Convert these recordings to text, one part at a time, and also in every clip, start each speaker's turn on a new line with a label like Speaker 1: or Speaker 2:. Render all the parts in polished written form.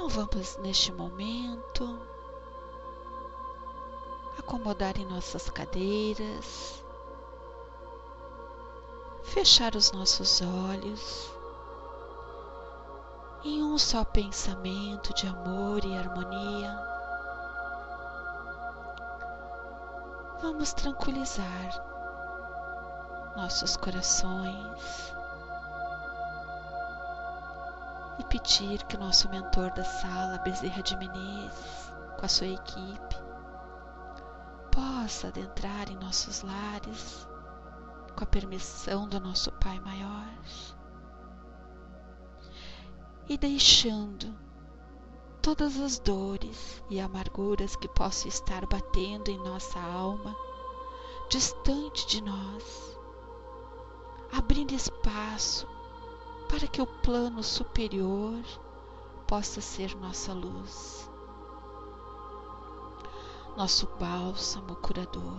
Speaker 1: Então vamos neste momento acomodar em nossas cadeiras, fechar os nossos olhos em um só pensamento de amor e harmonia. Vamos tranquilizar nossos corações e pedir que o nosso mentor da sala, Bezerra de Menezes, com a sua equipe, possa adentrar em nossos lares com a permissão do nosso Pai Maior e deixando todas as dores e amarguras que possam estar batendo em nossa alma distante de nós, abrindo espaço para que o plano superior possa ser nossa luz, nosso bálsamo curador.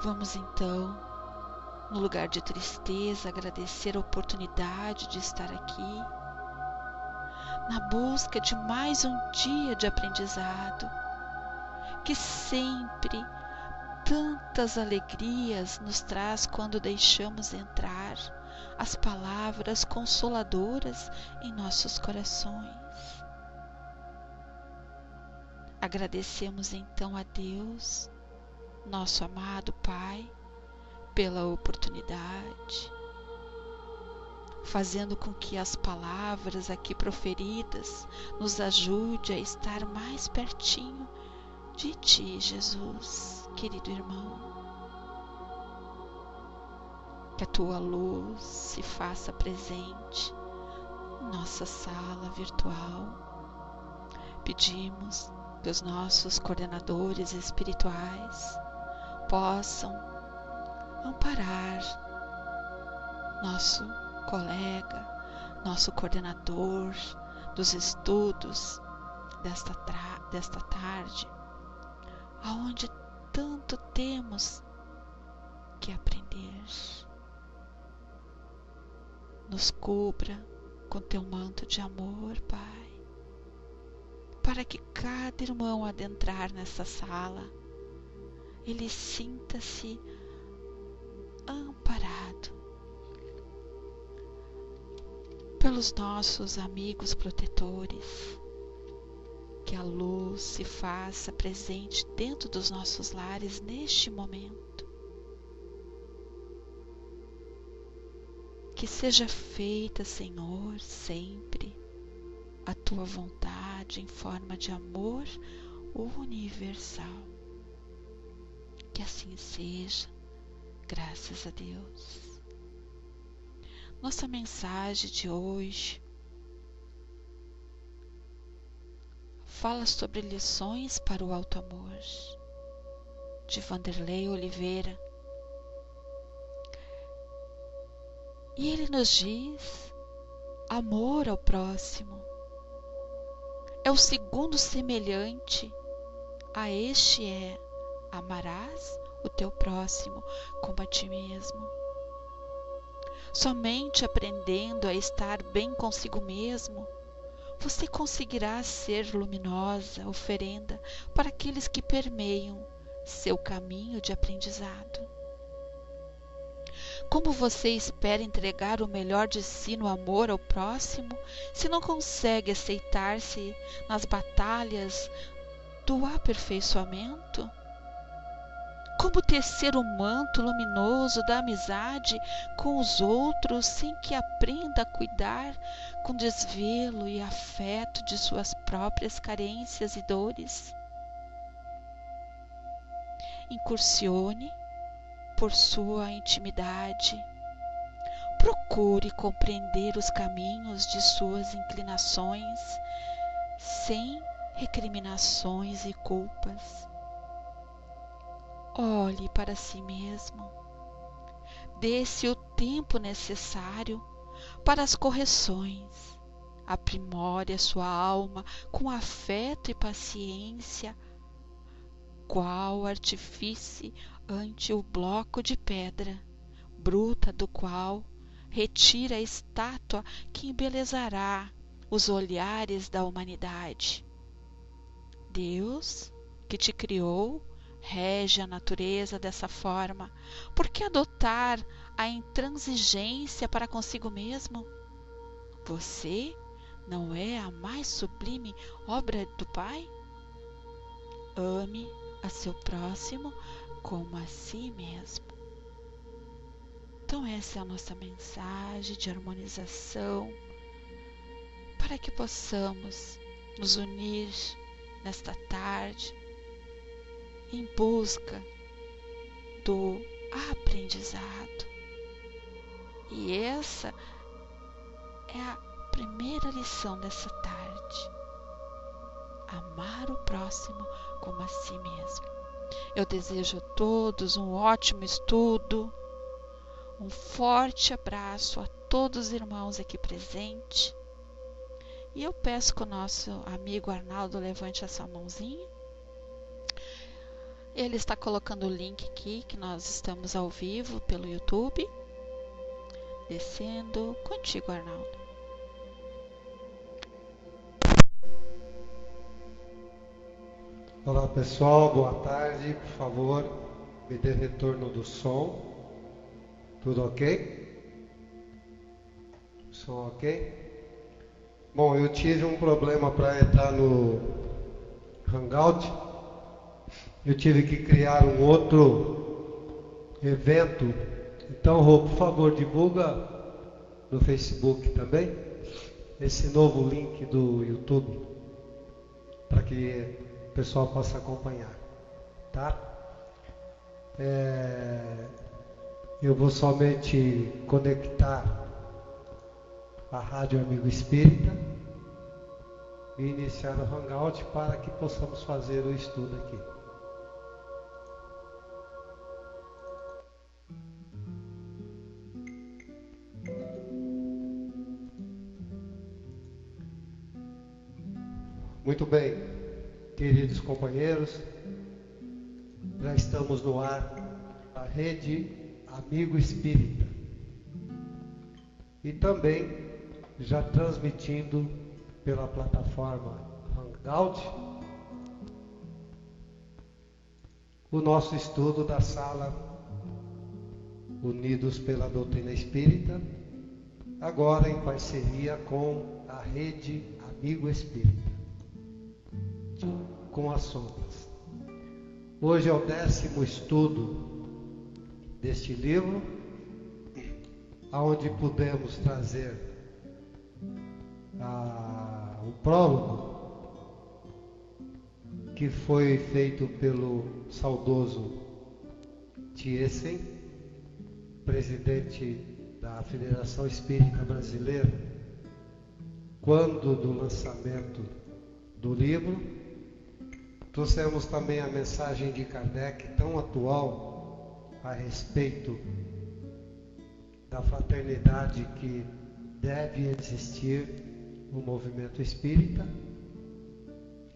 Speaker 1: Vamos então, no lugar de tristeza, agradecer a oportunidade de estar aqui, na busca de mais um dia de aprendizado, que sempre tantas alegrias nos traz quando deixamos entrar as palavras consoladoras em nossos corações. Agradecemos então a Deus, nosso amado Pai, pela oportunidade, fazendo com que as palavras aqui proferidas nos ajude a estar mais pertinho de Ti, Jesus, querido irmão. Que a Tua luz se faça presente em nossa sala virtual. Pedimos que os nossos coordenadores espirituais possam amparar nosso colega, nosso coordenador dos estudos desta tarde, aonde tanto temos que aprender. Nos cubra com Teu manto de amor, Pai, para que cada irmão adentrar nessa sala, ele sinta-se amparado pelos nossos amigos protetores. Que a luz se faça presente dentro dos nossos lares neste momento. Que seja feita, Senhor, sempre a Tua vontade em forma de amor universal. Que assim seja, graças a Deus. Nossa mensagem de hoje fala sobre lições para o alto amor, de Vanderlei Oliveira. E ele nos diz: amor ao próximo é o segundo semelhante a este é: amarás o teu próximo como a ti mesmo. Somente aprendendo a estar bem consigo mesmo, você conseguirá ser luminosa oferenda para aqueles que permeiam seu caminho de aprendizado. Como você espera entregar o melhor de si no amor ao próximo, se não consegue aceitar-se nas batalhas do aperfeiçoamento? Como tecer o manto luminoso da amizade com os outros sem que aprenda a cuidar com desvelo e afeto de suas próprias carências e dores? Incursione por sua intimidade. Procure compreender os caminhos de suas inclinações sem recriminações e culpas. Olhe para si mesmo. Dê-se o tempo necessário para as correções. Aprimore a sua alma com afeto e paciência, qual artifício ante o bloco de pedra bruta do qual retira a estátua que embelezará os olhares da humanidade. Deus, que te criou, rege a natureza dessa forma. Por que adotar a intransigência para consigo mesmo? Você não é a mais sublime obra do Pai? Ame a seu próximo como a si mesmo. Então essa é a nossa mensagem de harmonização, para que possamos nos unir nesta tarde em busca do aprendizado. E essa é a primeira lição dessa tarde: amar o próximo como a si mesmo. Eu desejo a todos um ótimo estudo, um forte abraço a todos os irmãos aqui presentes. E eu peço que o nosso amigo Arnaldo levante a sua mãozinha. Ele está colocando o link aqui, que nós estamos ao vivo pelo YouTube. Descendo contigo, Arnaldo.
Speaker 2: Olá pessoal, boa tarde. Por favor, me dê retorno do som. Tudo ok? Som ok? Bom, eu tive um problema para entrar no Hangout. Eu tive que criar um outro evento. Então, Rô, por favor, divulga no Facebook também esse novo link do YouTube, para que o pessoal possa acompanhar, tá? Eu vou somente conectar a Rádio Amigo Espírita e iniciar o Hangout para que possamos fazer o estudo aqui. Muito bem, queridos companheiros, já estamos no ar, a Rede Amigo Espírita, e também já transmitindo pela plataforma Hangout o nosso estudo da sala Unidos pela Doutrina Espírita, agora em parceria com a Rede Amigo Espírita, com as sombras. Hoje é o 10º estudo deste livro, aonde pudemos trazer o prólogo que foi feito pelo saudoso Thiessen, presidente da Federação Espírita Brasileira, quando do lançamento do livro. Trouxemos também a mensagem de Kardec, tão atual, a respeito da fraternidade que deve existir no movimento espírita.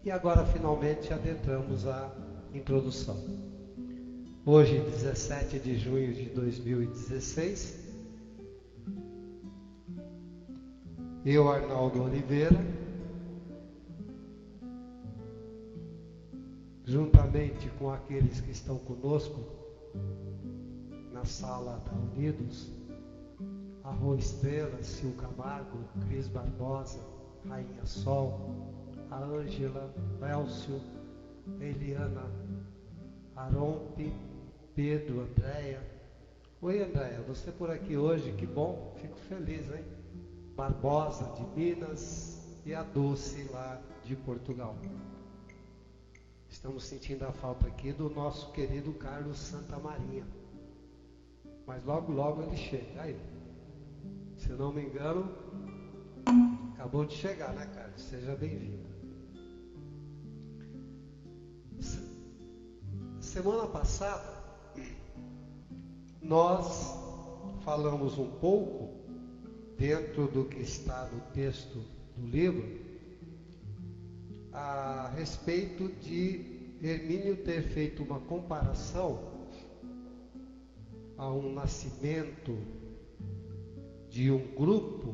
Speaker 2: E agora, finalmente, adentramos a introdução. Hoje, 17 de junho de 2016, eu, Arnaldo Oliveira, juntamente com aqueles que estão conosco na sala da Unidos, a Rô Estrela, Sil Camargo, Cris Barbosa, Rainha Sol, a Ângela, Elcio, Eliana, Aronpe, Pedro, Andréia. Oi, Andréia, você por aqui hoje, que bom, fico feliz, hein? Barbosa, de Minas, e a Dulce, lá de Portugal. Estamos sentindo a falta aqui do nosso querido Carlos Santa Marinha, mas logo logo ele chega. Aí, se eu não me engano, acabou de chegar, né, Carlos? Seja bem-vindo. Semana passada nós falamos um pouco, dentro do que está no texto do livro, a respeito de Hermínio ter feito uma comparação a um nascimento de um grupo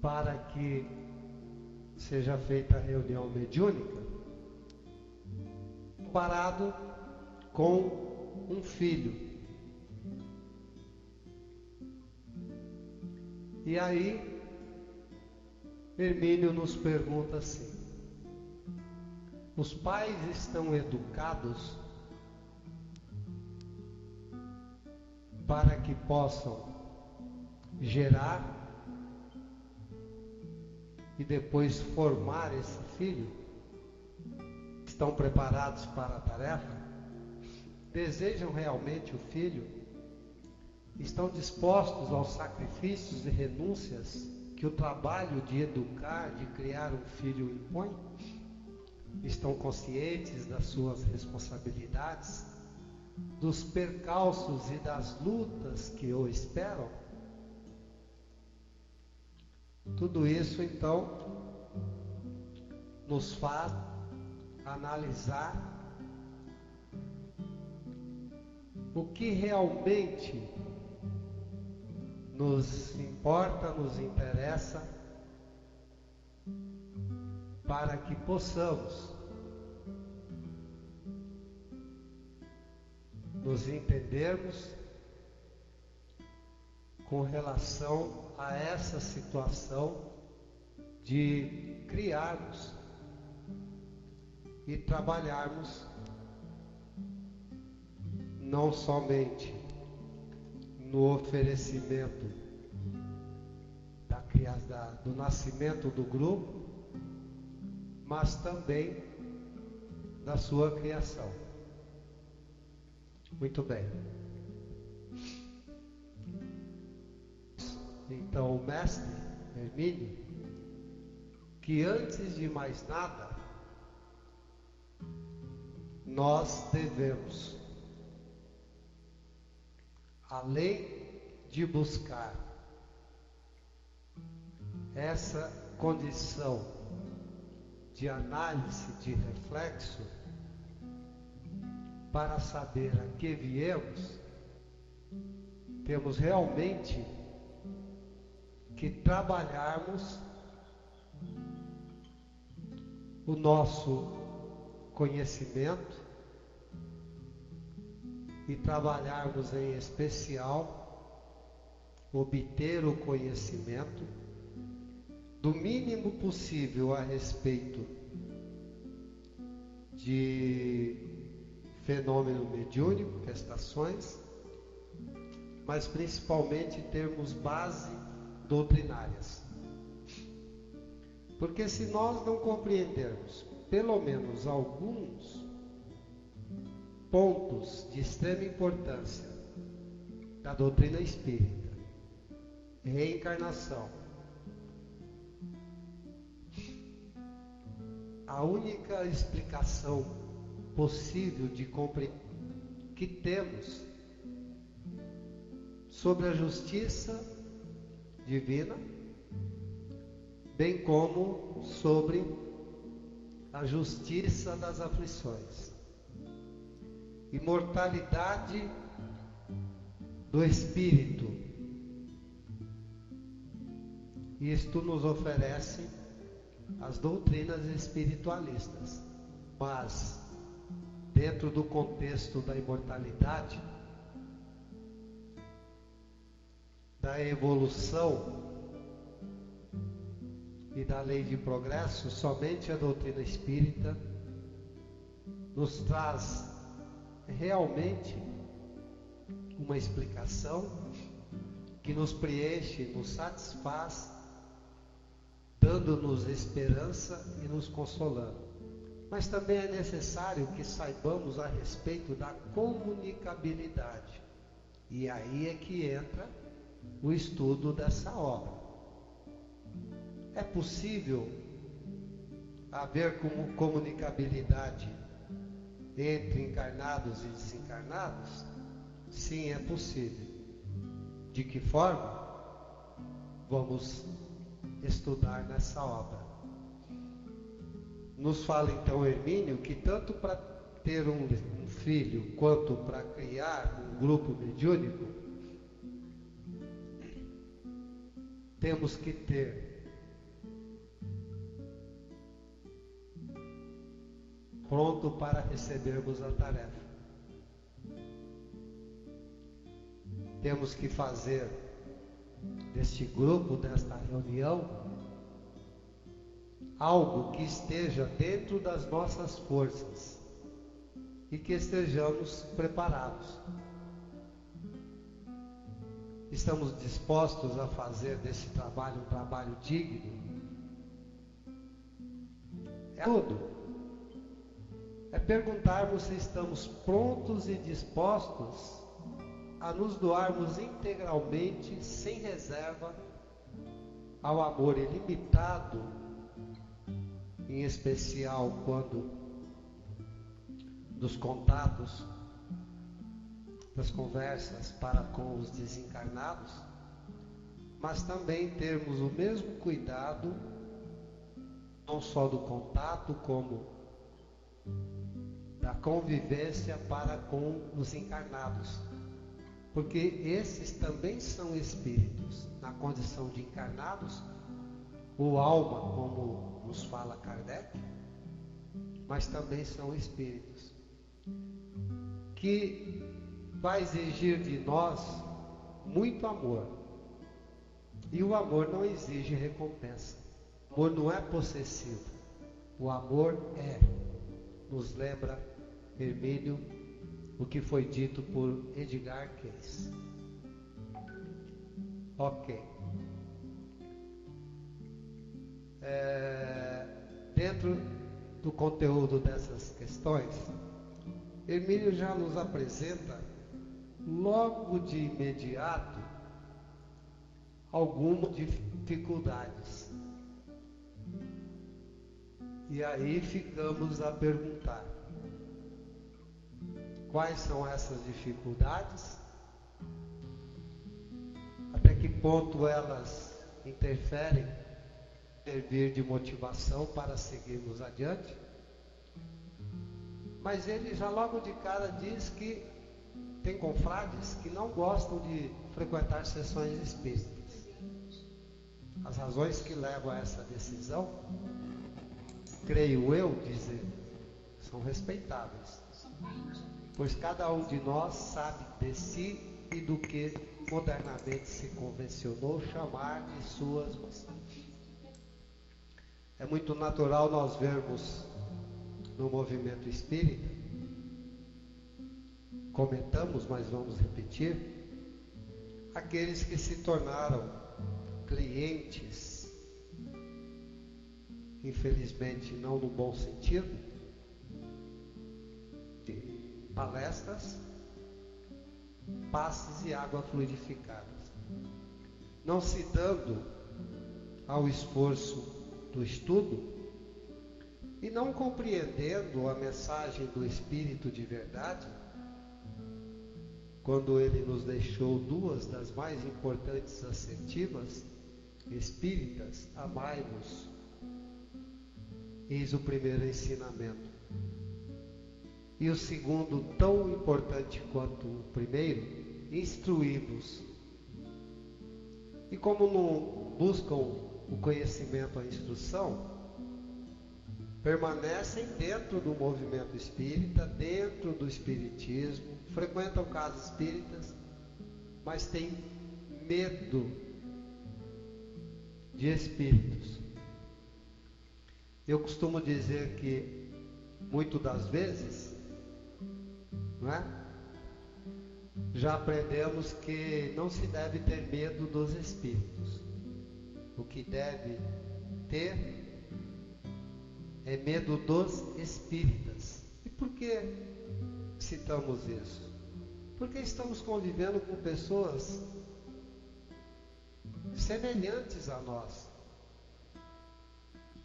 Speaker 2: para que seja feita a reunião mediúnica, comparado com um filho. E aí, Hermínio nos pergunta assim: os pais estão educados para que possam gerar e depois formar esse filho? Estão preparados para a tarefa? Desejam realmente o filho? Estão dispostos aos sacrifícios e renúncias que o trabalho de educar, de criar um filho impõe? Estão conscientes das suas responsabilidades, dos percalços e das lutas que o esperam? Tudo isso, então, nos faz analisar o que realmente nos importa, nos interessa, para que possamos nos entendermos com relação a essa situação de criarmos e trabalharmos não somente no oferecimento do nascimento do grupo, mas também da sua criação. Muito bem. Então o mestre Hermínio, que antes de mais nada, nós devemos, além de buscar essa condição de análise, de reflexo, para saber a que viemos, temos realmente que trabalharmos o nosso conhecimento e trabalharmos em especial obter o conhecimento do mínimo possível a respeito de fenômeno mediúnico, questões, mas principalmente termos base doutrinárias. Porque se nós não compreendermos pelo menos alguns pontos de extrema importância da doutrina espírita, reencarnação, a única explicação possível de compreensão que temos sobre a justiça divina, bem como sobre a justiça das aflições, imortalidade do espírito. Isto nos oferece as doutrinas espiritualistas, mas dentro do contexto da imortalidade, da evolução e da lei de progresso, somente a doutrina espírita nos traz realmente uma explicação que nos preenche, nos satisfaz, dando-nos esperança e nos consolando. Mas também é necessário que saibamos a respeito da comunicabilidade. E aí é que entra o estudo dessa obra. É possível haver comunicabilidade entre encarnados e desencarnados? Sim, é possível. De que forma? Vamos estudar nessa obra. Nos fala então Hermínio que tanto para ter um filho quanto para criar um grupo mediúnico, temos que ter pronto para recebermos a tarefa. Temos que fazer deste grupo, desta reunião, algo que esteja dentro das nossas forças e que estejamos preparados. Estamos dispostos a fazer desse trabalho um trabalho digno? É tudo. É perguntarmos se estamos prontos e dispostos a nos doarmos integralmente, sem reserva, ao amor ilimitado, em especial quando dos contatos, das conversas para com os desencarnados, mas também termos o mesmo cuidado, não só do contato, como da convivência para com os encarnados, porque esses também são espíritos, na condição de encarnados, ou alma, como nos fala Kardec, mas também são espíritos, que vai exigir de nós muito amor. E o amor não exige recompensa. O amor não é possessivo. O amor nos lembra, Hermínio, o que foi dito por Edgar Cayce. Ok. Dentro do conteúdo dessas questões, Hermínio já nos apresenta, logo de imediato, algumas dificuldades. E aí ficamos a perguntar: quais são essas dificuldades? Até que ponto elas interferem, servir de motivação para seguirmos adiante? Mas ele já logo de cara diz que tem confrades que não gostam de frequentar sessões espíritas. As razões que levam a essa decisão, creio eu, diz ele, são respeitáveis, pois cada um de nós sabe de si e do que modernamente se convencionou chamar de suas missões. É muito natural nós vermos no movimento espírita, comentamos, mas vamos repetir, aqueles que se tornaram clientes, infelizmente não no bom sentido, de palestras, passes e água fluidificadas, não se dando ao esforço do estudo e não compreendendo a mensagem do Espírito de verdade, quando ele nos deixou duas das mais importantes assertivas espíritas: amai-vos, eis o primeiro ensinamento. E o segundo, tão importante quanto o primeiro, instruí-vos. E como não buscam o conhecimento, a instrução, permanecem dentro do movimento espírita, dentro do espiritismo, frequentam casas espíritas, mas têm medo de espíritos. Eu costumo dizer que, muitas das vezes, não é? Já aprendemos que não se deve ter medo dos espíritos. O que deve ter é medo dos espíritas. E por que citamos isso? Porque estamos convivendo com pessoas semelhantes a nós,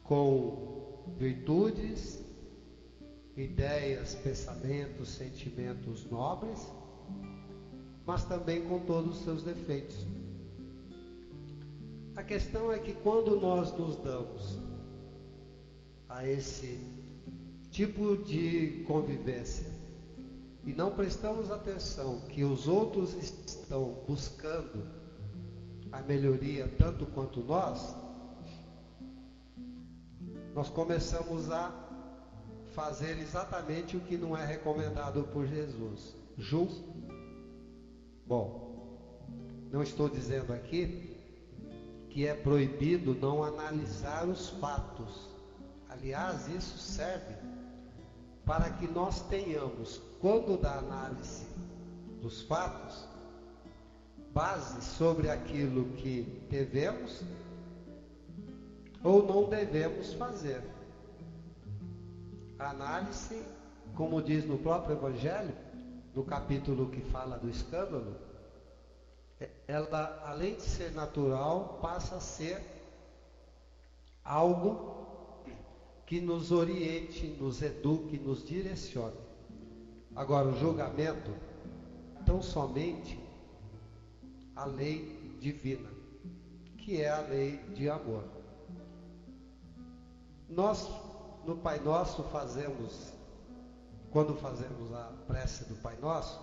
Speaker 2: com virtudes, ideias, pensamentos, sentimentos nobres, mas também com todos os seus defeitos. A questão é que quando nós nos damos a esse tipo de convivência e não prestamos atenção que os outros estão buscando a melhoria tanto quanto nós começamos a fazer exatamente o que não é recomendado por Jesus. Bom, não estou dizendo aqui que é proibido não analisar os fatos. Aliás, isso serve para que nós tenhamos, quando da análise dos fatos, base sobre aquilo que devemos ou não devemos fazer. A análise, como diz no próprio Evangelho, no capítulo que fala do escândalo, ela, além de ser natural, passa a ser algo que nos oriente, nos eduque, nos direcione. Agora, o julgamento, tão somente a lei divina, que é a lei de amor. Nós, no Pai Nosso, quando fazemos a prece do Pai Nosso,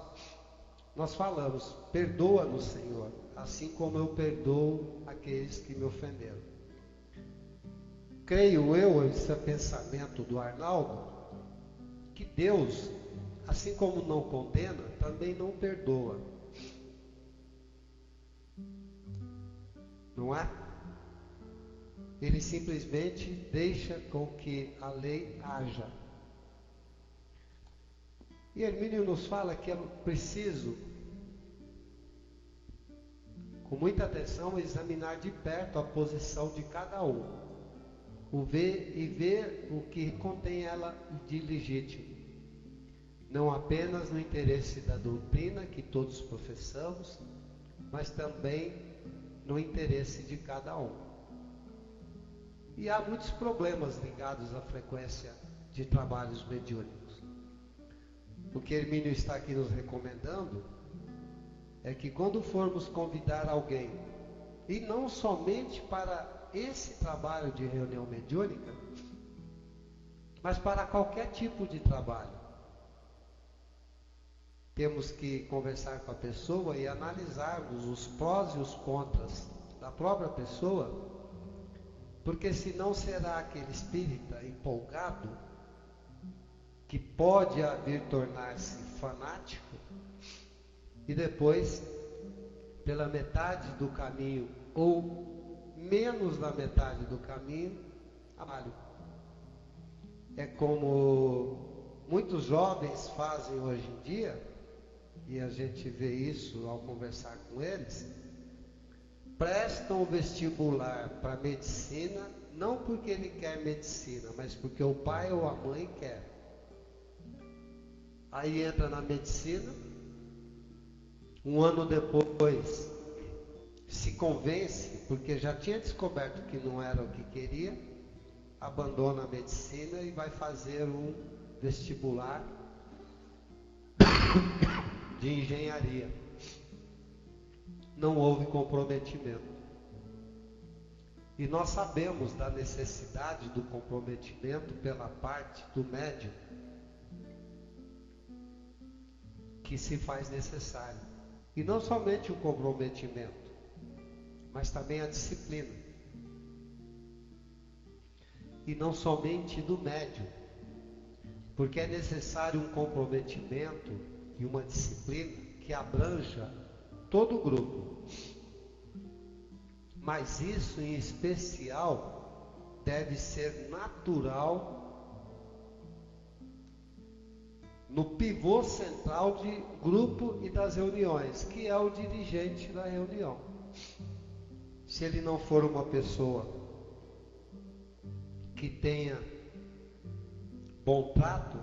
Speaker 2: nós falamos: perdoa-nos, Senhor, assim como eu perdoo aqueles que me ofenderam. Creio eu, esse é pensamento do Arnaldo, que Deus, assim como não condena, também não perdoa. Não é? Ele simplesmente deixa com que a lei haja. E Hermínio nos fala que é preciso, com muita atenção, examinar de perto a posição de cada um, ver o que contém ela de legítimo, não apenas no interesse da doutrina que todos professamos, mas também no interesse de cada um. E há muitos problemas ligados à frequência de trabalhos mediúnicos. O que Hermínio está aqui nos recomendando é que quando formos convidar alguém, e não somente para esse trabalho de reunião mediúnica, mas para qualquer tipo de trabalho, temos que conversar com a pessoa e analisarmos os prós e os contras da própria pessoa, porque senão será aquele espírita empolgado que pode vir tornar-se fanático e depois, pela metade do caminho ou menos da metade do caminho, amalho. É como muitos jovens fazem hoje em dia, e a gente vê isso ao conversar com eles. Prestam o vestibular para medicina, não porque ele quer medicina, mas porque o pai ou a mãe quer. Aí entra na medicina, um ano depois se convence, porque já tinha descoberto que não era o que queria, abandona a medicina e vai fazer um vestibular de engenharia. Não houve comprometimento. E nós sabemos da necessidade do comprometimento pela parte do médium, que se faz necessário. E não somente o comprometimento, mas também a disciplina. E não somente do médium, porque é necessário um comprometimento e uma disciplina que abranja todo o grupo. Mas isso em especial deve ser natural no pivô central de grupo e das reuniões, que é o dirigente da reunião. Se ele não for uma pessoa que tenha bom trato,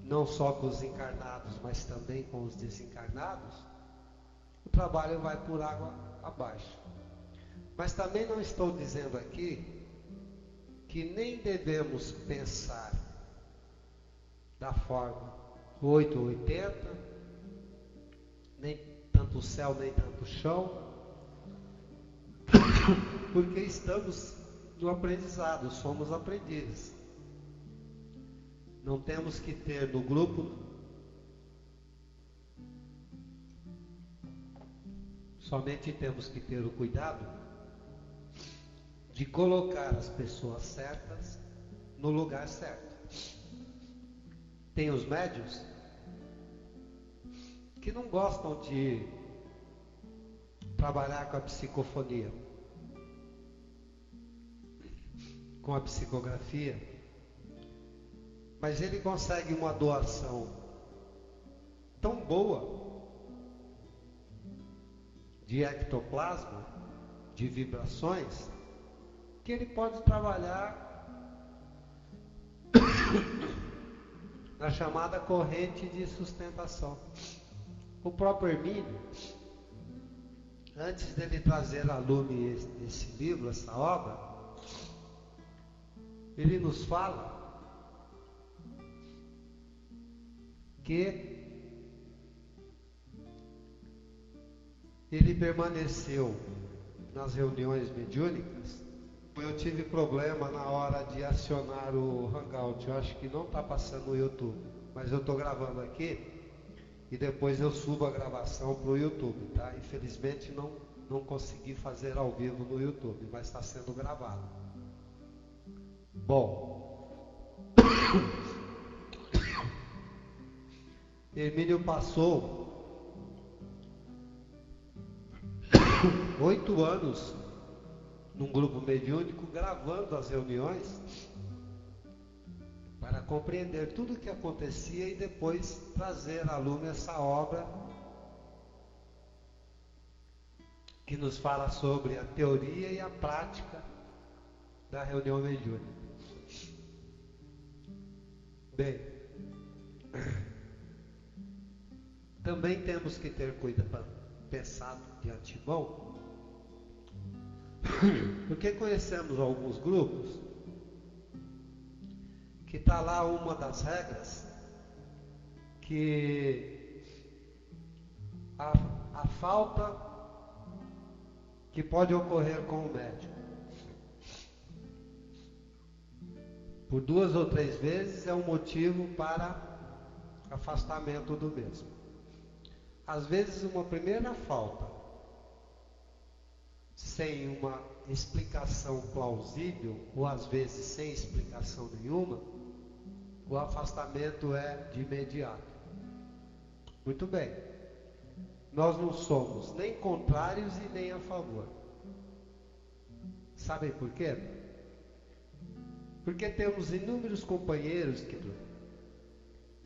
Speaker 2: não só com os encarnados, mas também com os desencarnados, o trabalho vai por água abaixo. Mas também não estou dizendo aqui que nem devemos pensar da forma 8 ou 80, nem tanto céu, nem tanto chão, porque estamos no aprendizado, somos aprendizes. Não temos que ter no grupo somente temos que ter o cuidado de colocar as pessoas certas no lugar certo. Tem os médiuns que não gostam de trabalhar com a psicofonia, com a psicografia, mas ele consegue uma doação tão boa de ectoplasma, de vibrações, que ele pode trabalhar na chamada corrente de sustentação. O próprio Hermínio, antes dele trazer a lume esse livro, essa obra, ele nos fala que ele permaneceu nas reuniões mediúnicas. Eu tive problema na hora de acionar o Hangout. Eu acho que não está passando no YouTube, mas eu estou gravando aqui e depois eu subo a gravação para o YouTube, tá? Infelizmente não consegui fazer ao vivo no YouTube, mas está sendo gravado. Bom, Hermínio passou 8 anos num grupo mediúnico gravando as reuniões para compreender tudo o que acontecia e depois trazer à lume essa obra que nos fala sobre a teoria e a prática da reunião mediúnica. Bem, também temos que ter cuidado, pensado de antemão, porque conhecemos alguns grupos que está lá uma das regras, que a falta que pode ocorrer com o médium por 2 ou 3 vezes é um motivo para afastamento do mesmo. Às vezes uma primeira falta sem uma explicação plausível, ou às vezes sem explicação nenhuma, o afastamento é de imediato. Muito bem, nós não somos nem contrários e nem a favor. Sabem por quê? Porque temos inúmeros companheiros que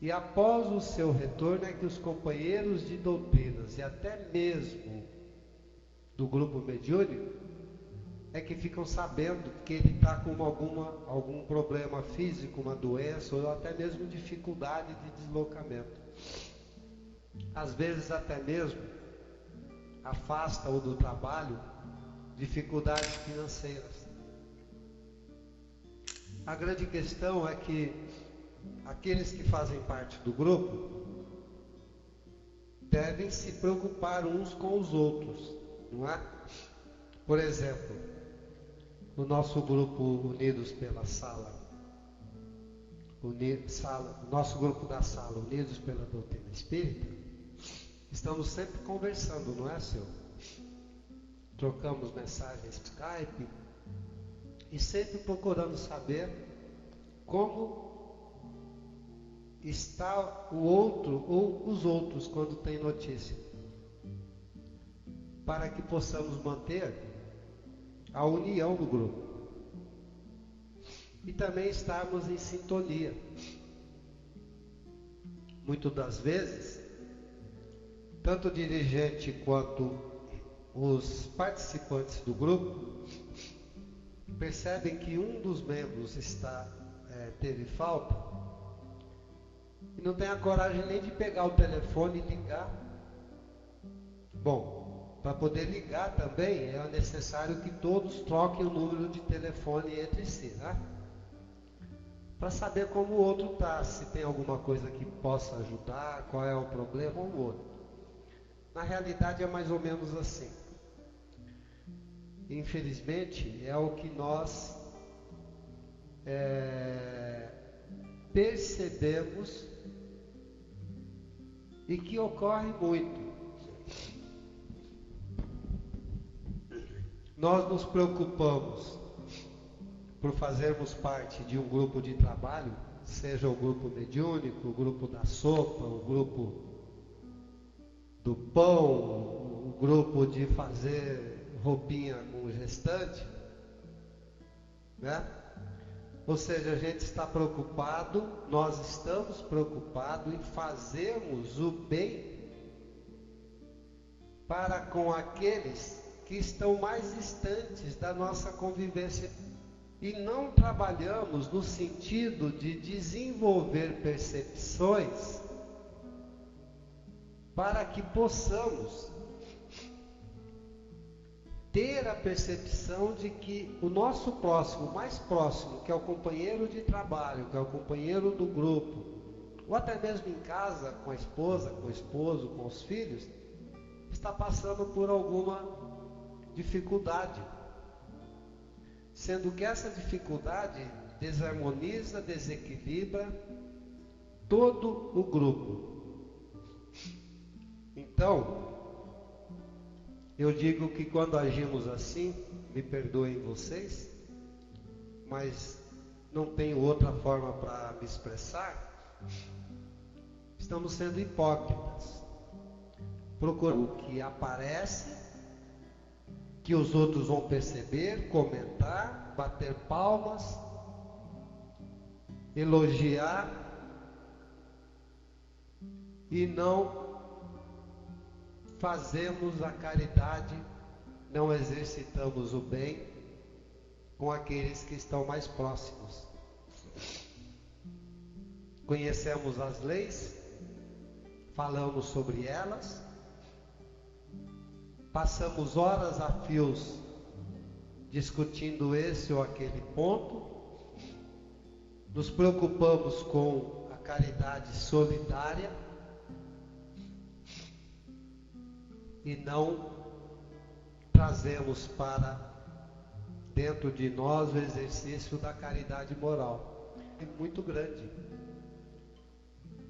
Speaker 2: e após o seu retorno é que os companheiros de doutrinas e até mesmo do grupo mediúnico é que ficam sabendo que ele está com algum problema físico, uma doença ou até mesmo dificuldade de deslocamento. Às vezes até mesmo afasta-o do trabalho, dificuldades financeiras. A grande questão é que aqueles que fazem parte do grupo devem se preocupar uns com os outros, não é? Por exemplo, no nosso grupo Unidos pela Sala, nosso grupo da Sala, Unidos pela Doutrina Espírita, estamos sempre conversando, não é, senhor? Trocamos mensagens Skype e sempre procurando saber como está o outro ou os outros quando tem notícia, para que possamos manter a união do grupo e também estarmos em sintonia. Muitas das vezes, tanto o dirigente quanto os participantes do grupo percebem que um dos membros teve falta e não tem a coragem nem de pegar o telefone e ligar. Bom, para poder ligar também é necessário que todos troquem o número de telefone entre si, né? Para saber como o outro está, se tem alguma coisa que possa ajudar, qual é o problema ou o outro. Na realidade é mais ou menos assim. Infelizmente é o que nós percebemos e que ocorre muito. Nós nos preocupamos por fazermos parte de um grupo de trabalho seja o grupo mediúnico, o grupo da sopa, o grupo do pão, o grupo de fazer roupinha com gestante, né? Ou seja, a gente está preocupado, nós estamos preocupados em fazermos o bem para com aqueles que estão mais distantes da nossa convivência. E não trabalhamos no sentido de desenvolver percepções para que possamos ter a percepção de que o nosso próximo, o mais próximo, que é o companheiro de trabalho, que é o companheiro do grupo, ou até mesmo em casa, com a esposa, com o esposo, com os filhos, está passando por alguma dificuldade. Sendo que essa dificuldade desarmoniza, desequilibra todo o grupo. Então, eu digo que quando agimos assim, me perdoem vocês, mas não tenho outra forma para me expressar, estamos sendo hipócritas. Procurando o que aparece, que os outros vão perceber, comentar, bater palmas, elogiar, e não fazemos a caridade, não exercitamos o bem com aqueles que estão mais próximos. Conhecemos as leis, falamos sobre elas, passamos horas a fios discutindo esse ou aquele ponto, nos preocupamos com a caridade solidária e não trazemos para dentro de nós o exercício da caridade moral. É muito grande,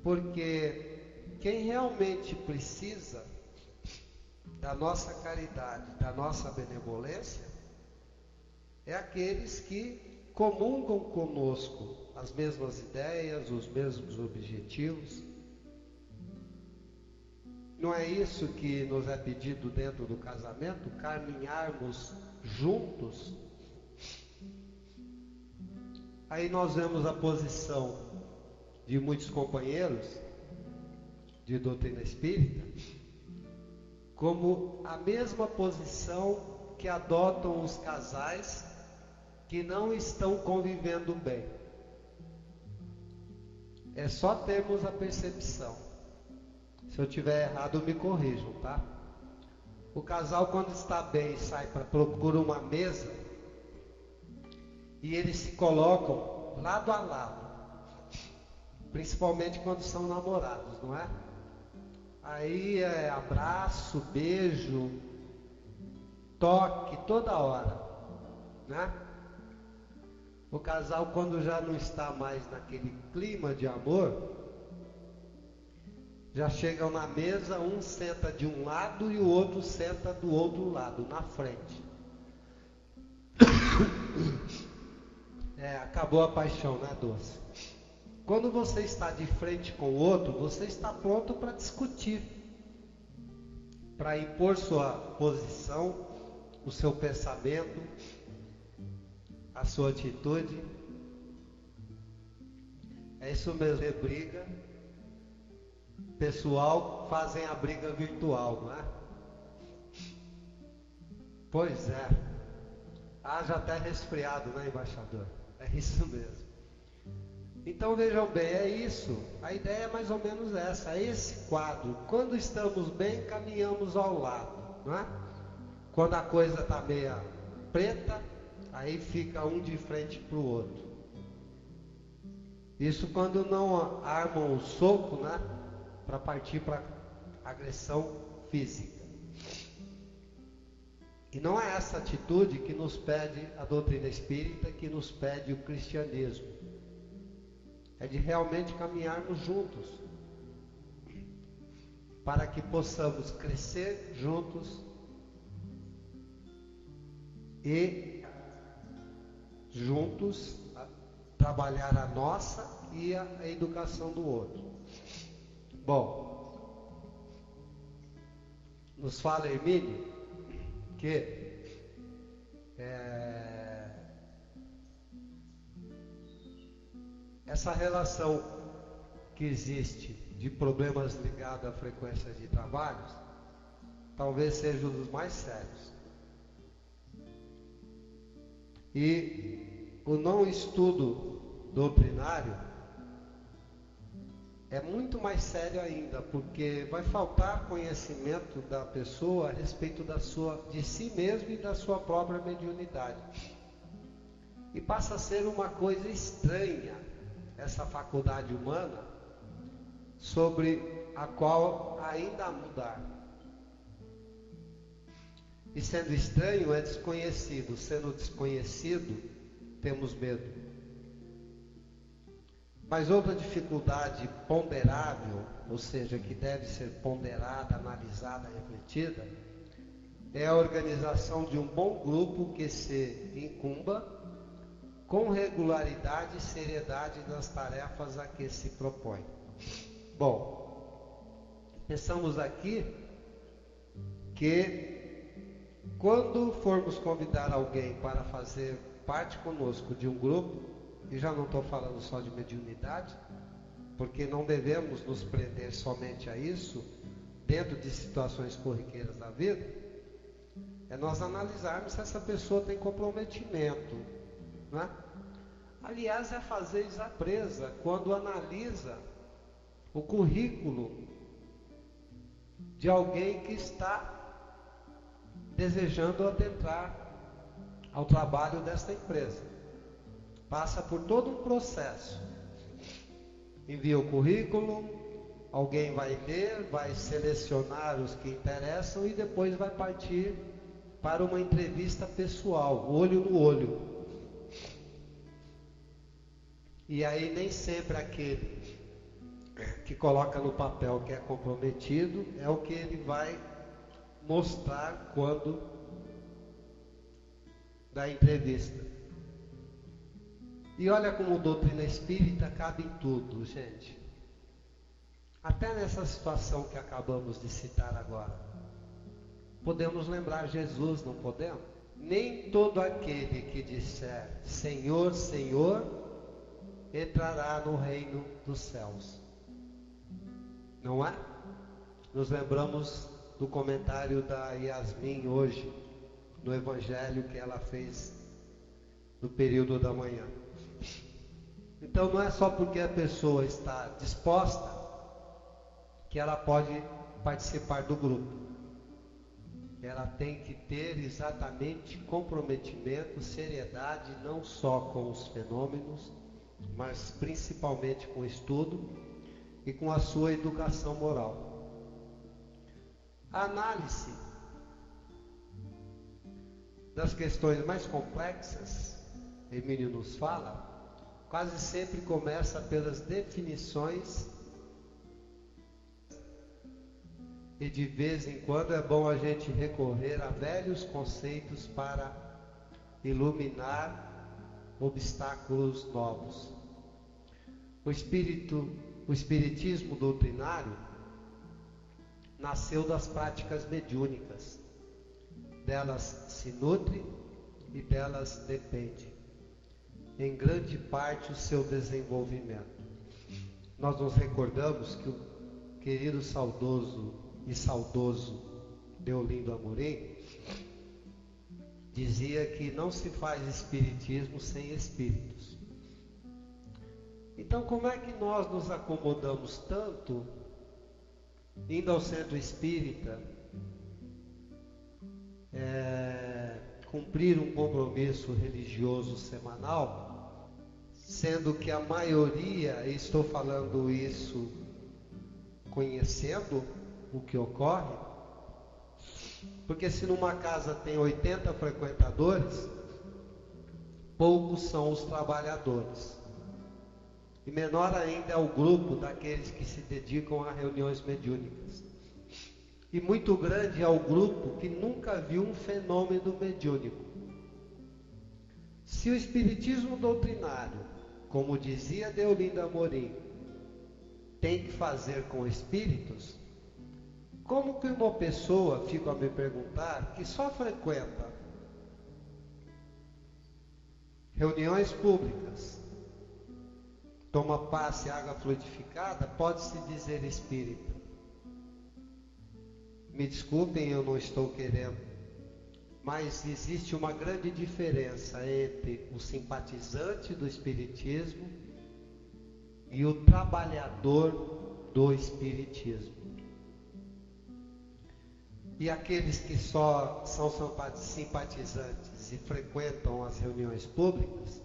Speaker 2: porque quem realmente precisa da nossa caridade, da nossa benevolência, é aqueles que comungam conosco as mesmas ideias, os mesmos objetivos. Não é isso que nos é pedido dentro do casamento? Caminharmos juntos? Aí nós vemos a posição de muitos companheiros de doutrina espírita como a mesma posição que adotam os casais que não estão convivendo bem. É só termos a percepção. Se eu tiver errado, me corrijam, tá? O casal, quando está bem, sai para procurar uma mesa e eles se colocam lado a lado, principalmente quando são namorados, não é? Aí é abraço, beijo, toque toda hora, né? O casal, quando já não está mais naquele clima de amor, já chegam na mesa, um senta de um lado e o outro senta do outro lado, na frente. Acabou a paixão, né, doce? Quando você está de frente com o outro, você está pronto para discutir, para impor sua posição, o seu pensamento, a sua atitude. É isso mesmo, é briga. Pessoal fazem a briga virtual, não é? Pois é. Haja até resfriado, né, embaixador? É isso mesmo. Então vejam bem, é isso. A ideia é mais ou menos essa, esse quadro. Quando estamos bem, caminhamos ao lado, não é? Quando a coisa está meia preta, aí fica um de frente para o outro. Isso quando não armam o soco, né? Para partir para agressão física. E não é essa atitude que nos pede a doutrina espírita, que nos pede o cristianismo. É de realmente caminharmos juntos, para que possamos crescer juntos e juntos trabalhar a nossa e a educação do outro. Bom, nos fala Hermínio que essa relação que existe de problemas ligados à frequência de trabalhos talvez seja um dos mais sérios. E o não estudo doutrinário é muito mais sério ainda, porque vai faltar conhecimento da pessoa a respeito de si mesmo e da sua própria mediunidade. E passa a ser uma coisa estranha essa faculdade humana, sobre a qual ainda há mudar. E sendo estranho é desconhecido, sendo desconhecido temos medo. Mas outra dificuldade ponderável, ou seja, que deve ser ponderada, analisada, refletida, é a organização de um bom grupo que se incumba com regularidade e seriedade nas tarefas a que se propõe. Bom, pensamos aqui que quando formos convidar alguém para fazer parte conosco de um grupo, e já não estou falando só de mediunidade, porque não devemos nos prender somente a isso, dentro de situações corriqueiras da vida, é nós analisarmos se essa pessoa tem comprometimento, né? Aliás, é fazer a presa quando analisa o currículo de alguém que está desejando adentrar ao trabalho desta empresa. Passa por todo um processo. Envia o currículo, alguém vai ler, vai selecionar os que interessam e depois vai partir para uma entrevista pessoal, olho no olho. E aí nem sempre aquele que coloca no papel que é comprometido é o que ele vai mostrar quando dá entrevista. E olha como doutrina espírita cabe em tudo, gente. Até nessa situação que acabamos de citar agora. Podemos lembrar Jesus, não podemos? Nem todo aquele que disser Senhor, Senhor, entrará no reino dos céus. Não é? Nos lembramos do comentário da Yasmin hoje, no evangelho que ela fez no período da manhã. Então não é só porque a pessoa está disposta que ela pode participar do grupo. Ela tem que ter exatamente comprometimento, seriedade, não só com os fenômenos, mas principalmente com o estudo e com a sua educação moral. A análise das questões mais complexas, Hermínio nos fala, quase sempre começa pelas definições e de vez em quando é bom a gente recorrer a velhos conceitos para iluminar obstáculos novos. O espiritismo doutrinário nasceu das práticas mediúnicas. Delas se nutre e delas depende, em grande parte, o seu desenvolvimento. Nós nos recordamos que o querido saudoso Deolindo Amorim dizia que não se faz espiritismo sem espíritos. Então, como é que nós nos acomodamos tanto indo ao centro espírita, cumprir um compromisso religioso semanal, sendo que a maioria, e estou falando isso conhecendo o que ocorre, porque se numa casa tem 80 frequentadores, poucos são os trabalhadores. E menor ainda é o grupo daqueles que se dedicam a reuniões mediúnicas. E muito grande é o grupo que nunca viu um fenômeno mediúnico. Se o espiritismo doutrinário como dizia Deolinda Amorim, tem que fazer com espíritos, como que uma pessoa, fica a me perguntar, que só frequenta reuniões públicas, toma passe água fluidificada, pode se dizer espírita? Me desculpem, eu não estou querendo, mas existe uma grande diferença entre o simpatizante do espiritismo e o trabalhador do espiritismo. E aqueles que só são simpatizantes e frequentam as reuniões públicas,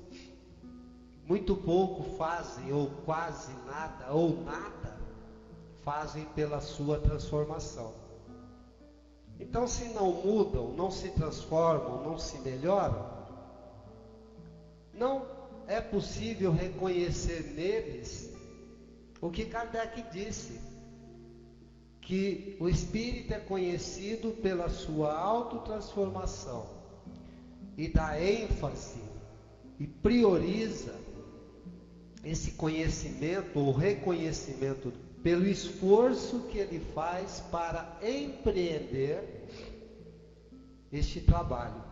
Speaker 2: muito pouco fazem, ou quase nada, ou nada, fazem pela sua transformação. Então, se não mudam, não se transformam, não se melhoram, não é possível reconhecer neles o que Kardec disse, que o espírito é conhecido pela sua autotransformação e dá ênfase e prioriza esse conhecimento ou reconhecimento pelo esforço que ele faz para empreender este trabalho.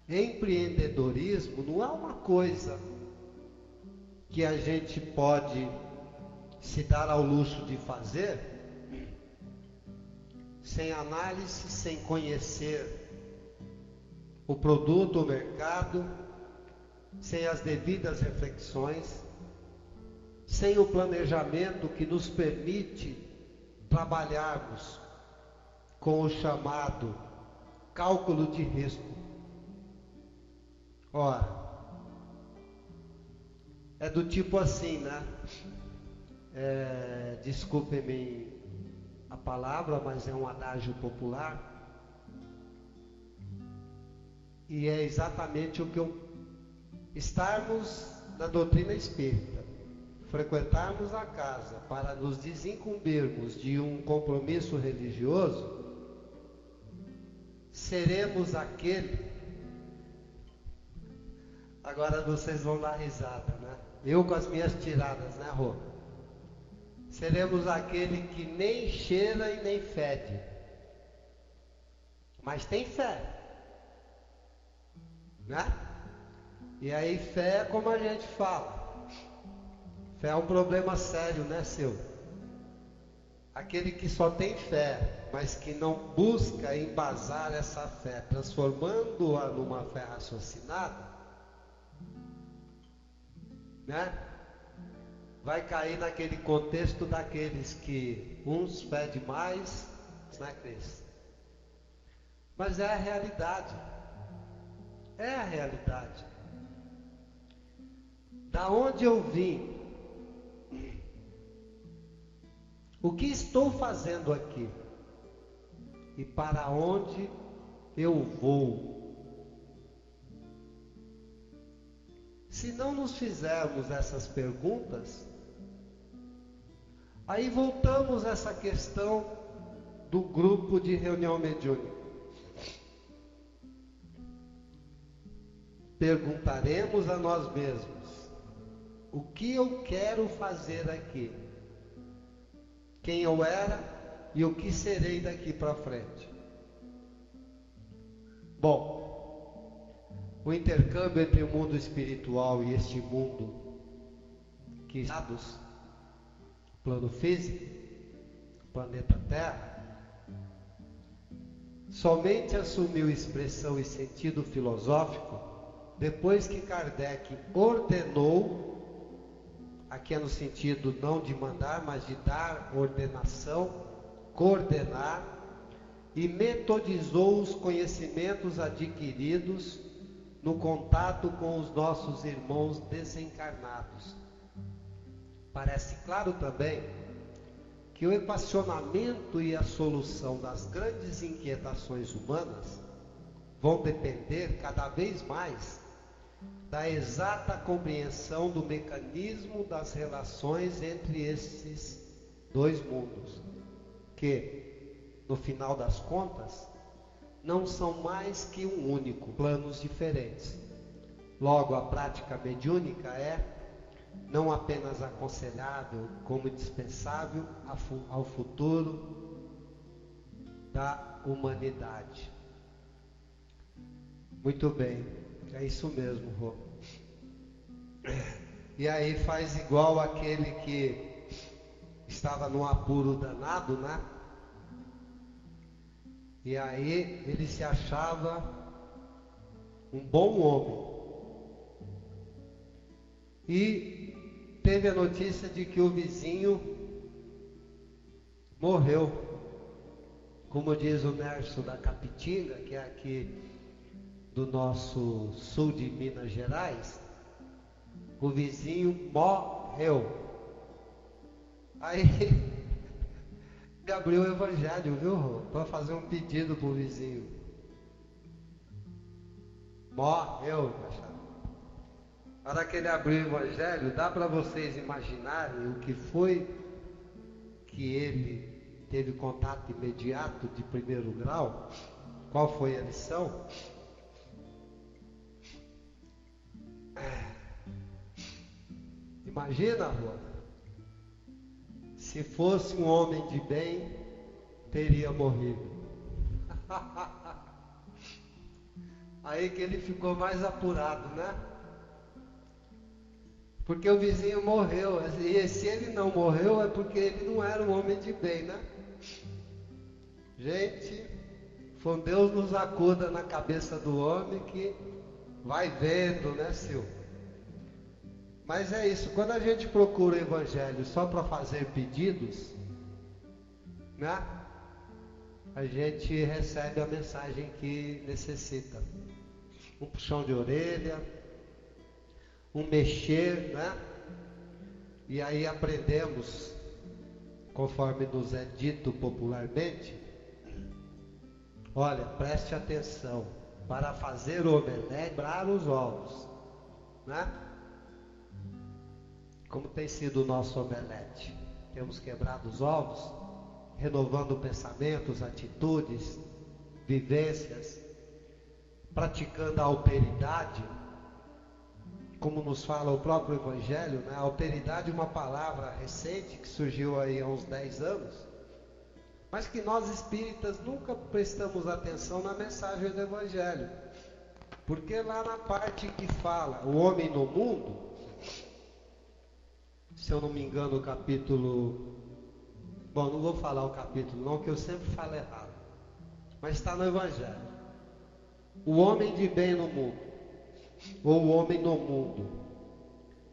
Speaker 2: Empreendedorismo não é uma coisa que a gente pode se dar ao luxo de fazer sem análise, sem conhecer o produto, o mercado, sem as devidas reflexões, sem o planejamento que nos permite trabalharmos com o chamado cálculo de risco. Ora, é do tipo assim, né? Desculpem-me a palavra, mas é um adágio popular. E é exatamente o que estarmos na doutrina espírita, frequentarmos a casa para nos desincumbirmos de um compromisso religioso, seremos aquele. Agora vocês vão dar risada, né? Eu com as minhas tiradas, né, Rô? Seremos aquele que nem cheira e nem fede, mas tem fé, né? E aí fé é como a gente fala, fé é um problema sério, né, seu? Aquele que só tem fé, mas que não busca embasar essa fé, transformando-a numa fé raciocinada, né? Vai cair naquele contexto daqueles que uns fedem mais, né, Cris? Mas é a realidade. É a realidade. Da onde eu vim? O que estou fazendo aqui? E para onde eu vou? Se não nos fizermos essas perguntas, aí voltamos a essa questão do grupo de reunião mediúnica. Perguntaremos a nós mesmos: o que eu quero fazer aqui? Quem eu era e o que serei daqui para frente? Bom, o intercâmbio entre o mundo espiritual e este mundo que estamos, plano físico, planeta Terra, somente assumiu expressão e sentido filosófico depois que Kardec ordenou, aqui é no sentido não de mandar, mas de dar ordenação, coordenar, e metodizou os conhecimentos adquiridos no contato com os nossos irmãos desencarnados. Parece claro também que o equacionamento e a solução das grandes inquietações humanas vão depender cada vez mais da exata compreensão do mecanismo das relações entre esses dois mundos, que, no final das contas, não são mais que um único, planos diferentes, Logo, a prática mediúnica é não apenas aconselhável, como indispensável ao futuro da humanidade. Muito bem, é isso mesmo, Rô. E aí faz igual aquele que estava num apuro danado, né? E aí ele se achava um bom homem. E teve a notícia de que o vizinho morreu. Como diz o Nerso da Capitinga, que é aqui do nosso sul de Minas Gerais, o vizinho morreu. Aí ele abriu o evangelho, viu, Rô? Para fazer um pedido pro vizinho. Morreu, Machado. Na hora que ele abriu o evangelho, dá para vocês imaginarem o que foi que ele teve contato imediato de primeiro grau? Qual foi a lição? Imagina, Rô, se fosse um homem de bem, teria morrido. Aí que ele ficou mais apurado, né? Porque o vizinho morreu, e se ele não morreu é porque ele não era um homem de bem, né? Gente, foi Deus nos acuda na cabeça do homem que vai vendo, né, Silvio? Mas é isso, quando a gente procura o evangelho só para fazer pedidos, né? A gente recebe a mensagem que necessita. Um puxão de orelha, um mexer, né? E aí aprendemos, conforme nos é dito popularmente, olha, preste atenção, para fazer o omelete, quebrar os ovos, né? Como tem sido o nosso omelete? Temos quebrado os ovos, renovando pensamentos, atitudes, vivências, praticando a alteridade, como nos fala o próprio Evangelho, né? A alteridade é uma palavra recente que surgiu aí há uns 10 anos, mas que nós espíritas nunca prestamos atenção na mensagem do Evangelho, porque lá na parte que fala o homem no mundo, se eu não me engano o capítulo, bom, não vou falar o capítulo não, que eu sempre falo errado, mas está no Evangelho, o homem de bem no mundo, ou o homem no mundo,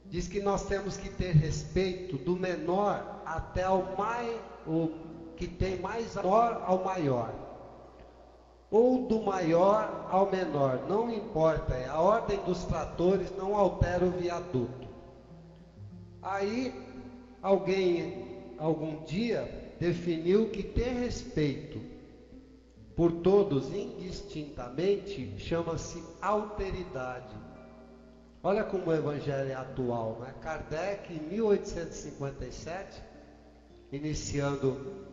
Speaker 2: diz que nós temos que ter respeito do menor até ao mais, o que tem mais menor ao maior, ou do maior ao menor, não importa, a ordem dos tratores não altera o viaduto. Aí alguém algum dia definiu que ter respeito por todos indistintamente chama-se alteridade. Olha como o evangelho é atual, né? Kardec, em 1857, iniciando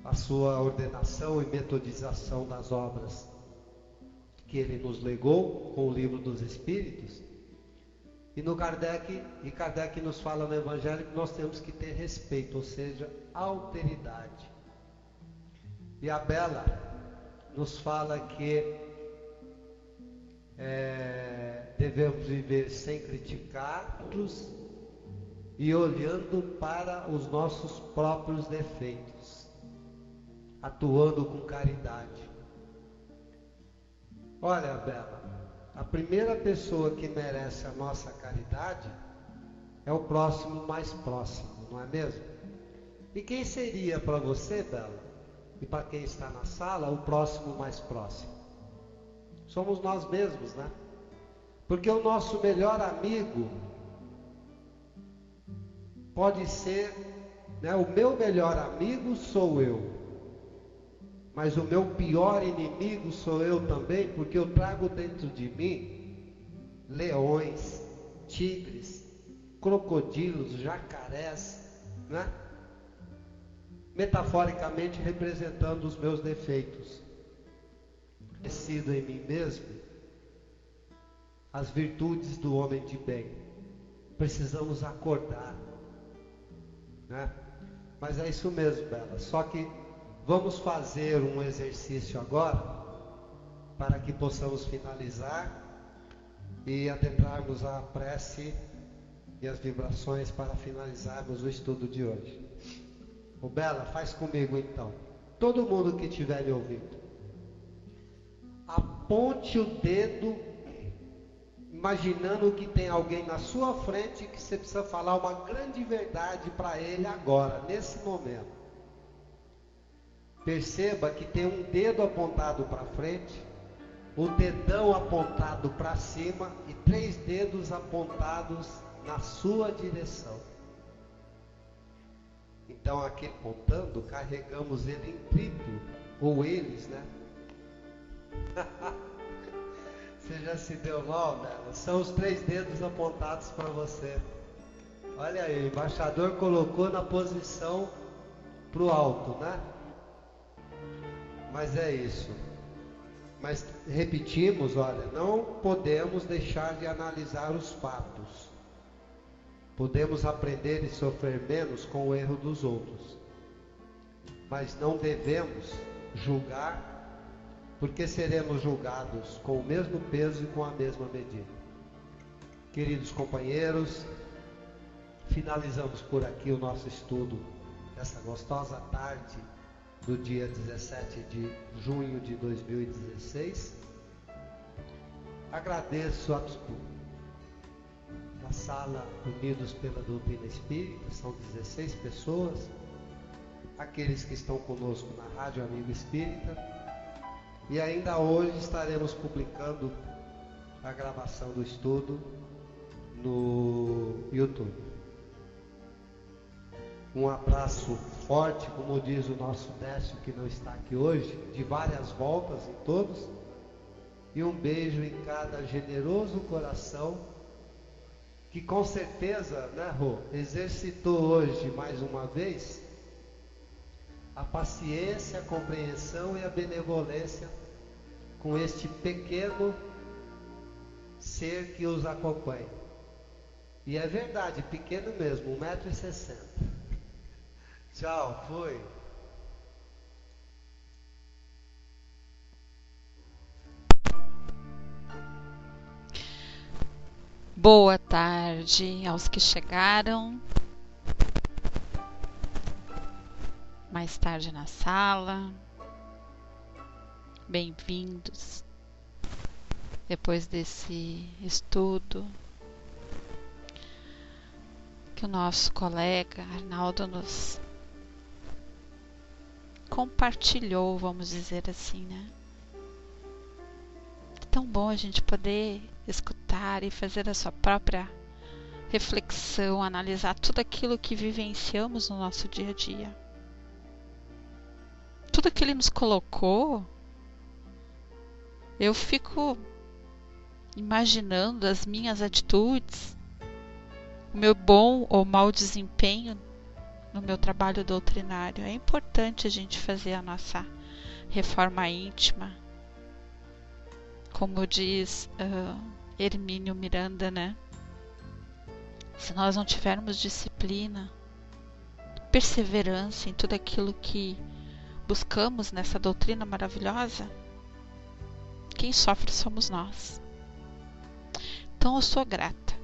Speaker 2: a sua ordenação e metodização das obras que ele nos legou com o Livro dos Espíritos, e Kardec nos fala no evangelho que nós temos que ter respeito, ou seja, alteridade. E a Bela nos fala que devemos viver sem criticar outros e olhando para os nossos próprios defeitos, atuando com caridade. Olha, Bela, a primeira pessoa que merece a nossa caridade é o próximo mais próximo, não é mesmo? E quem seria para você, Bela, e para quem está na sala, o próximo mais próximo? Somos nós mesmos, né? Porque o nosso melhor amigo pode ser, né? O meu melhor amigo sou eu, mas o meu pior inimigo sou eu também, porque eu trago dentro de mim leões, tigres, crocodilos, jacarés, né? Metaforicamente representando os meus defeitos. Conhecido em mim mesmo, as virtudes do homem de bem. Precisamos acordar, né? Mas é isso mesmo, Bela. Só que vamos fazer um exercício agora para que possamos finalizar e adentrarmos a prece e as vibrações para finalizarmos o estudo de hoje. Ô Bela, faz comigo então. Todo mundo que estiver me ouvindo, aponte o dedo, imaginando que tem alguém na sua frente que você precisa falar uma grande verdade para ele agora, nesse momento. Perceba que tem um dedo apontado para frente, o dedão apontado para cima e 3 dedos apontados na sua direção. Então aqui apontando, carregamos ele em triplo, ou eles, né? Você já se deu mal, né? São os 3 dedos apontados para você. Olha aí, o embaixador colocou na posição para o alto, né? Mas é isso. Mas repetimos, olha, não podemos deixar de analisar os fatos. Podemos aprender e sofrer menos com o erro dos outros. Mas não devemos julgar, porque seremos julgados com o mesmo peso e com a mesma medida. Queridos companheiros, finalizamos por aqui o nosso estudo dessa gostosa tarde do dia 17 de junho de 2016. Agradeço a todos da sala Unidos pela Doutrina Espírita, são 16 pessoas, aqueles que estão conosco na Rádio Amigo Espírita, e ainda hoje estaremos publicando a gravação do estudo no YouTube. Um abraço forte, como diz o nosso Décio, que não está aqui hoje, de várias voltas em todos, e um beijo em cada generoso coração, que com certeza, né, Rô, exercitou hoje mais uma vez a paciência, a compreensão e a benevolência com este pequeno ser que os acompanha. E é verdade, pequeno mesmo, 1,60 m. Tchau, fui.
Speaker 1: Boa tarde aos que chegaram mais tarde na sala. Bem-vindos depois desse estudo que o nosso colega Arnaldo nos compartilhou, vamos dizer assim, né? É tão bom a gente poder escutar e fazer a sua própria reflexão, analisar tudo aquilo que vivenciamos no nosso dia a dia. Tudo que ele nos colocou, eu fico imaginando as minhas atitudes, o meu bom ou mau desempenho no meu trabalho doutrinário. É importante a gente fazer a nossa reforma íntima, como diz Hermínio Miranda, né? Se nós não tivermos disciplina, perseverança em tudo aquilo que buscamos nessa doutrina maravilhosa, quem sofre somos nós. Então eu sou grata,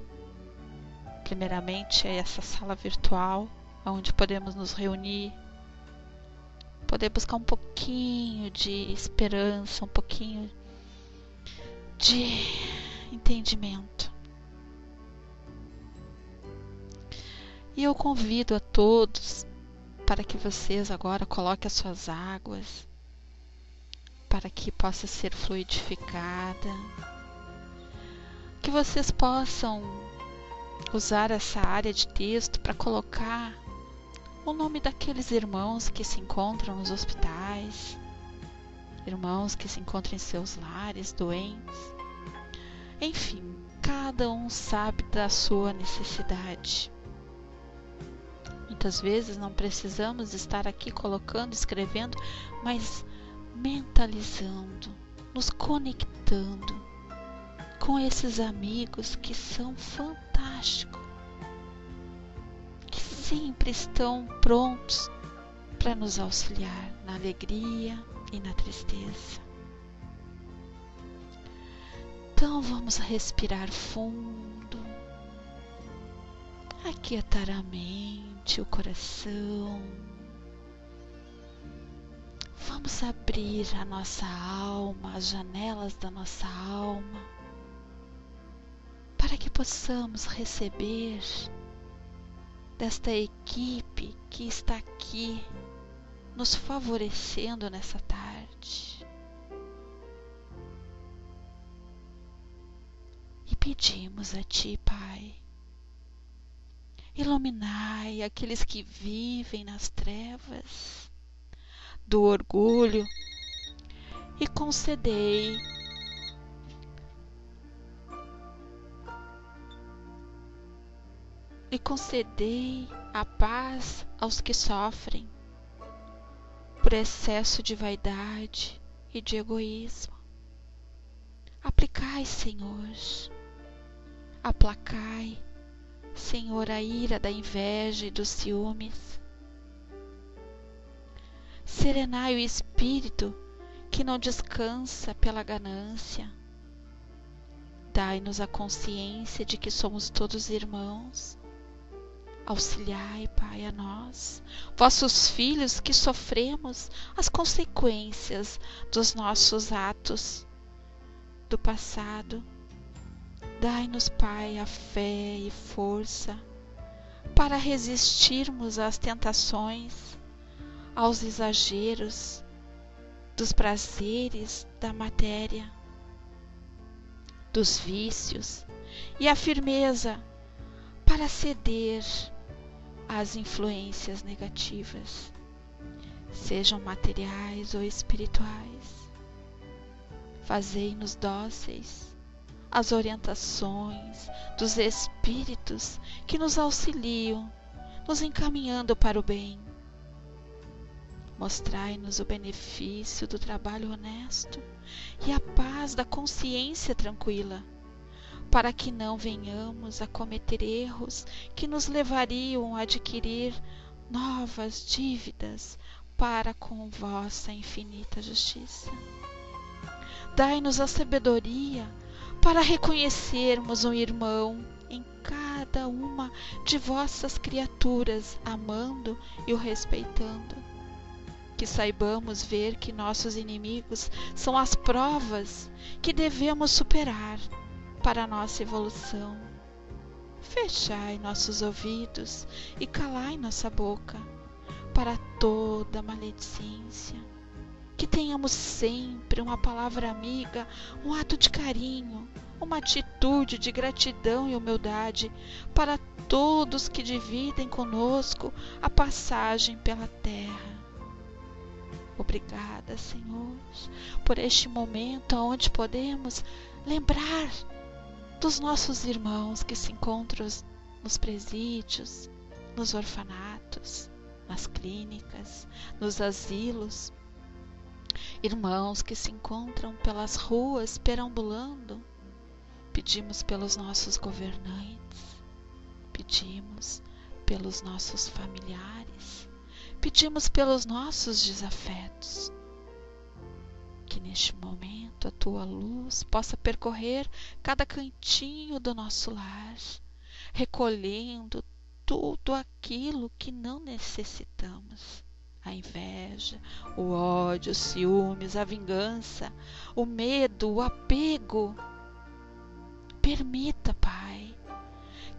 Speaker 1: primeiramente, a essa sala virtual, onde podemos nos reunir, poder buscar um pouquinho de esperança, um pouquinho de entendimento. E eu convido a todos para que vocês agora coloquem as suas águas, para que possa ser fluidificada, que vocês possam usar essa área de texto para colocar o nome daqueles irmãos que se encontram nos hospitais, irmãos que se encontram em seus lares, doentes. Enfim, cada um sabe da sua necessidade. Muitas vezes não precisamos estar aqui colocando, escrevendo, mas mentalizando, nos conectando com esses amigos que são fantásticos, que sempre estão prontos para nos auxiliar na alegria e na tristeza. Então vamos respirar fundo, aquietar a mente, o coração. Vamos abrir a nossa alma, as janelas da nossa alma, para que possamos receber desta equipe que está aqui nos favorecendo nessa tarde. E pedimos a Ti, Pai, iluminai aqueles que vivem nas trevas do orgulho e concedei a paz aos que sofrem por excesso de vaidade e de egoísmo. Aplicai, Senhor, aplacai, Senhor, a ira da inveja e dos ciúmes. Serenai o espírito que não descansa pela ganância. Dai-nos a consciência de que somos todos irmãos. Auxiliai, Pai, a nós, vossos filhos que sofremos as consequências dos nossos atos do passado. Dai-nos, Pai, a fé e força para resistirmos às tentações, aos exageros dos prazeres da matéria, dos vícios, e a firmeza para ceder às influências negativas, sejam materiais ou espirituais. Fazei-nos dóceis às orientações dos Espíritos que nos auxiliam, nos encaminhando para o bem. Mostrai-nos o benefício do trabalho honesto e a paz da consciência tranquila, para que não venhamos a cometer erros que nos levariam a adquirir novas dívidas para com vossa infinita justiça. Dai-nos a sabedoria para reconhecermos um irmão em cada uma de vossas criaturas, amando e o respeitando. Que saibamos ver que nossos inimigos são as provas que devemos superar para a nossa evolução. Fechai nossos ouvidos e calai nossa boca para toda maledicência. Que tenhamos sempre uma palavra amiga, um ato de carinho, uma atitude de gratidão e humildade para todos que dividem conosco a passagem pela terra. Obrigada, Senhor, por este momento onde podemos lembrar dos nossos irmãos que se encontram nos presídios, nos orfanatos, nas clínicas, nos asilos, irmãos que se encontram pelas ruas perambulando. Pedimos pelos nossos governantes, pedimos pelos nossos familiares, pedimos pelos nossos desafetos. Que neste momento a tua luz possa percorrer cada cantinho do nosso lar, recolhendo tudo aquilo que não necessitamos. A inveja, o ódio, os ciúmes, a vingança, o medo, o apego. Permita, Pai,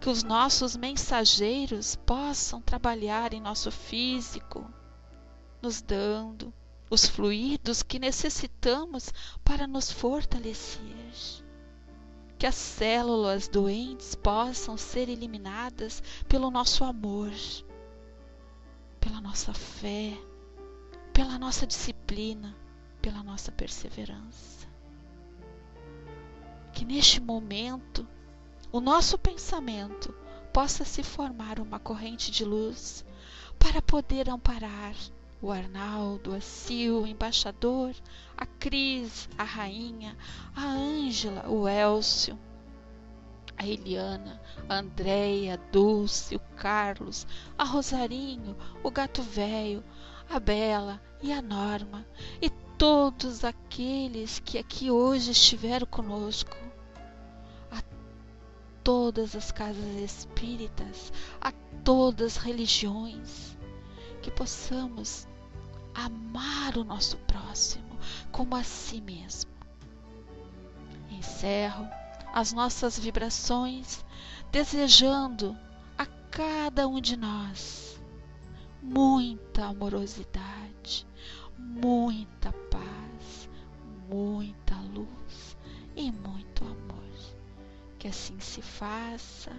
Speaker 1: que os nossos mensageiros possam trabalhar em nosso físico, nos dando os fluidos que necessitamos para nos fortalecer. Que as células doentes possam ser eliminadas pelo nosso amor, pela nossa fé, pela nossa disciplina, pela nossa perseverança. Que neste momento o nosso pensamento possa se formar uma corrente de luz para poder amparar o Arnaldo, a Sil, o embaixador, a Cris, a Rainha, a Ângela, o Elcio, a Eliana, a Andréia, a Dulce, o Carlos, a Rosarinho, o Gato Velho, a Bela e a Norma, e todos aqueles que aqui hoje estiveram conosco, a todas as casas espíritas, a todas as religiões, que possamos amar o nosso próximo como a si mesmo. Encerro as nossas vibrações desejando a cada um de nós muita amorosidade, muita paz, muita luz e muito amor. Que assim se faça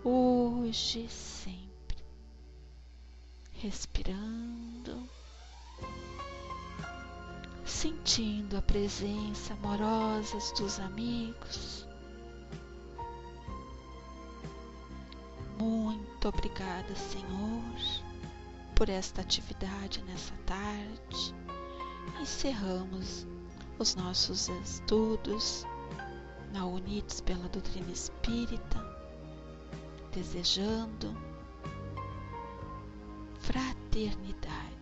Speaker 1: hoje e sempre. Respirando, sentindo a presença amorosa dos amigos. Muito obrigada, Senhor, por esta atividade nessa tarde. Encerramos os nossos estudos na Unidos pela Doutrina Espírita, desejando fraternidade.